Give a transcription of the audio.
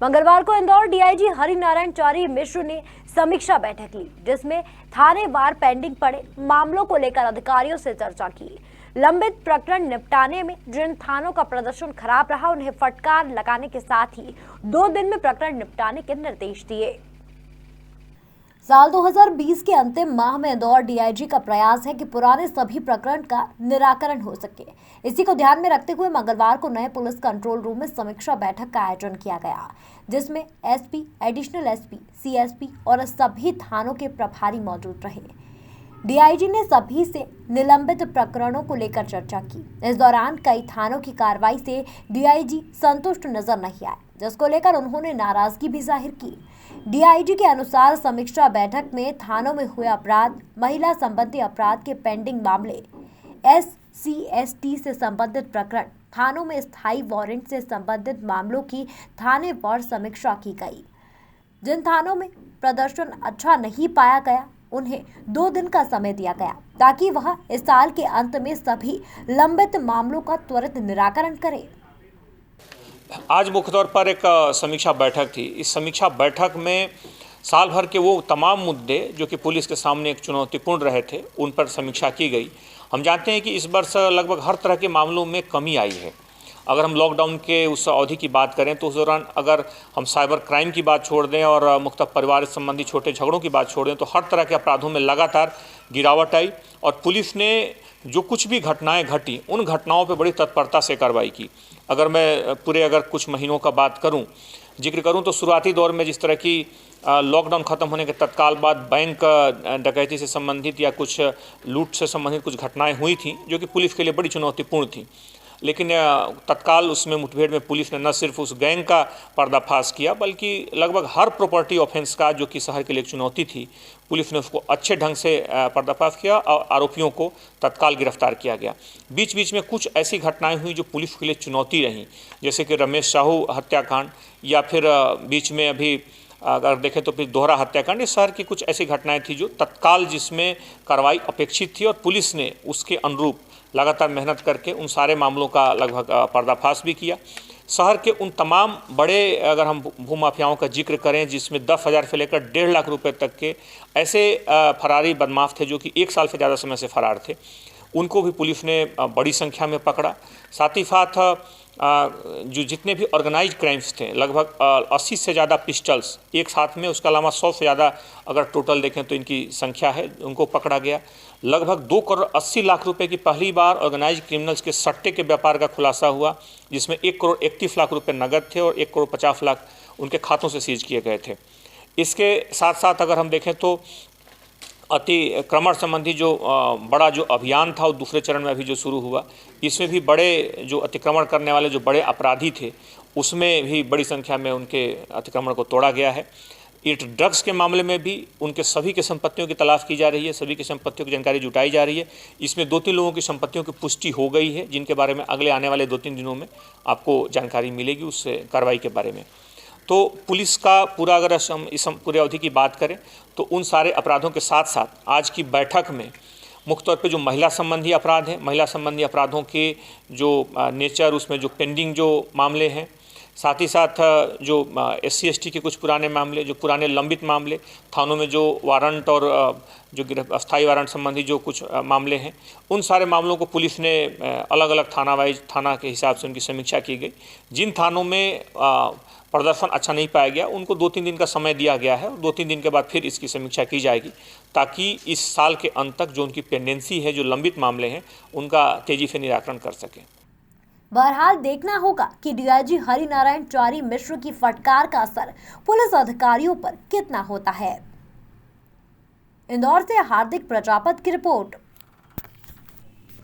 मंगलवार को इंदौर डीआईजी हरिनारायण चारी मिश्र ने समीक्षा बैठक ली, जिसमें थानेवार पेंडिंग पड़े मामलों को लेकर अधिकारियों से चर्चा की। लंबित प्रकरण निपटाने में जिन थानों का प्रदर्शन खराब रहा, उन्हें फटकार लगाने के साथ ही 2 दिन में प्रकरण निपटाने के निर्देश दिए। साल 2020 के अंतिम माह में इंदौर डीआईजी का प्रयास है कि पुराने सभी प्रकरण का निराकरण हो सके। इसी को ध्यान में रखते हुए मंगलवार को नए पुलिस कंट्रोल रूम में समीक्षा बैठक का आयोजन किया गया, जिसमें एसपी, एडिशनल एसपी, सीएसपी और सभी थानों के प्रभारी मौजूद रहे। डीआईजी ने सभी से निलंबित प्रकरणों को लेकर चर्चा की। इस दौरान कई थानों की कार्रवाई से डीआईजी संतुष्ट नजर नहीं आए, जिसको लेकर उन्होंने नाराजगी भी जाहिर की। डीआईजी के अनुसार समीक्षा बैठक में थानों में हुए अपराध, महिला संबंधी अपराध के पेंडिंग मामले, SC/ST से संबंधित प्रकरण, थानों में स्थायी वारंट से संबंधित मामलों की थानेवार समीक्षा की गई। जिन थानों में प्रदर्शन अच्छा नहीं पाया गया, उन्हें 2 दिन का समय दिया गया ताकि वह इस साल के अंत में सभी लंबित मामलों का त्वरित निराकरण करें। आज मुख्य तौर पर एक समीक्षा बैठक थी। इस समीक्षा बैठक में साल भर के वो तमाम मुद्दे जो कि पुलिस के सामने एक चुनौतीपूर्ण रहे थे, उन पर समीक्षा की गई। हम जानते हैं कि इस वर्ष लगभग हर तरह के मामलों में कमी आई है। अगर हम लॉकडाउन के उस अवधि की बात करें तो उस दौरान अगर हम साइबर क्राइम की बात छोड़ दें और मुख्य परिवार संबंधी छोटे झगड़ों की बात छोड़ दें तो हर तरह के अपराधों में लगातार गिरावट आई और पुलिस ने जो कुछ भी घटनाएं घटी, उन घटनाओं पर बड़ी तत्परता से कार्रवाई की। अगर मैं अगर कुछ महीनों का बात करूं, जिक्र करूं तो शुरुआती दौर में जिस तरह की लॉकडाउन ख़त्म होने के तत्काल बाद बैंक डकैती से संबंधित या कुछ लूट से संबंधित कुछ घटनाएं हुई थीं, जो कि पुलिस के लिए बड़ी चुनौतीपूर्ण थी। लेकिन तत्काल उसमें मुठभेड़ में पुलिस ने न सिर्फ उस गैंग का पर्दाफाश किया, बल्कि लगभग हर प्रॉपर्टी ऑफेंस का, जो कि शहर के लिए एक चुनौती थी, पुलिस ने उसको अच्छे ढंग से पर्दाफाश किया और आरोपियों को तत्काल गिरफ्तार किया गया। बीच बीच में कुछ ऐसी घटनाएं हुई जो पुलिस के लिए चुनौती रहीं, जैसे कि रमेश साहू हत्याकांड या फिर बीच में अभी अगर देखें तो फिर दोहरा हत्याकांड। इस शहर की कुछ ऐसी घटनाएं थी जो तत्काल जिसमें कार्रवाई अपेक्षित थी और पुलिस ने उसके अनुरूप लगातार मेहनत करके उन सारे मामलों का लगभग पर्दाफाश भी किया। शहर के उन तमाम बड़े, अगर हम भूमाफियाओं का जिक्र करें, जिसमें 10,000 से लेकर 1.5 लाख रुपए तक के ऐसे फरारी बदमाश थे जो कि 1 साल से ज़्यादा समय से फरार थे, उनको भी पुलिस ने बड़ी संख्या में पकड़ा। साथ ही साथ जो जितने भी ऑर्गेनाइज क्राइम्स थे, लगभग 80 से ज़्यादा पिस्टल्स एक साथ में, उसके अलावा 100 से ज़्यादा अगर टोटल देखें तो इनकी संख्या है, उनको पकड़ा गया। लगभग 2 करोड़ 80 लाख रुपए की पहली बार ऑर्गेनाइज क्रिमिनल्स के सट्टे के व्यापार का खुलासा हुआ, जिसमें 1 करोड़ 31 लाख रुपए नगद थे और 1 करोड़ 50 लाख उनके खातों से सीज किए गए थे। इसके साथ साथ अगर हम देखें तो अतिक्रमण संबंधी जो बड़ा जो अभियान था, वो दूसरे चरण में अभी जो शुरू हुआ, इसमें भी बड़े जो अतिक्रमण करने वाले जो बड़े अपराधी थे, उसमें भी बड़ी संख्या में उनके अतिक्रमण को तोड़ा गया है। इट ड्रग्स के मामले में भी उनके सभी के संपत्तियों की तलाश की जा रही है, सभी की संपत्तियों की जानकारी जुटाई जा रही है। इसमें 2-3 लोगों की संपत्तियों की पुष्टि हो गई है, जिनके बारे में अगले आने वाले 2-3 दिनों में आपको जानकारी मिलेगी उस कार्रवाई के बारे में। तो पुलिस का पूरा, अगर हम इस पूरे अवधि की बात करें तो उन सारे अपराधों के साथ साथ आज की बैठक में मुख्य तौर पे जो महिला संबंधी अपराध हैं, महिला संबंधी अपराधों के जो नेचर, उसमें जो पेंडिंग जो मामले हैं, साथ ही साथ जो SC/ST के कुछ पुराने मामले, जो पुराने लंबित मामले, थानों में जो वारंट और जो अस्थायी वारंट संबंधी जो कुछ मामले हैं, उन सारे मामलों को पुलिस ने अलग अलग थाना के हिसाब से उनकी समीक्षा की गई। जिन थानों में प्रदर्शन अच्छा नहीं पाया गया, उनको 2-3 दिन का समय दिया गया है और 2-3 दिन के बाद फिर इसकी समीक्षा की जाएगी, ताकि इस साल के अंत तक जो उनकी पेंडेंसी है, जो लंबित मामले हैं, उनका तेजी से निराकरण कर सकें। बहरहाल देखना होगा कि डीआईजी हरिनारायण चारी मिश्र की फटकार का असर पुलिस अधिकारियों पर कितना होता है। इंदौर से हार्दिक प्रजापत की रिपोर्ट।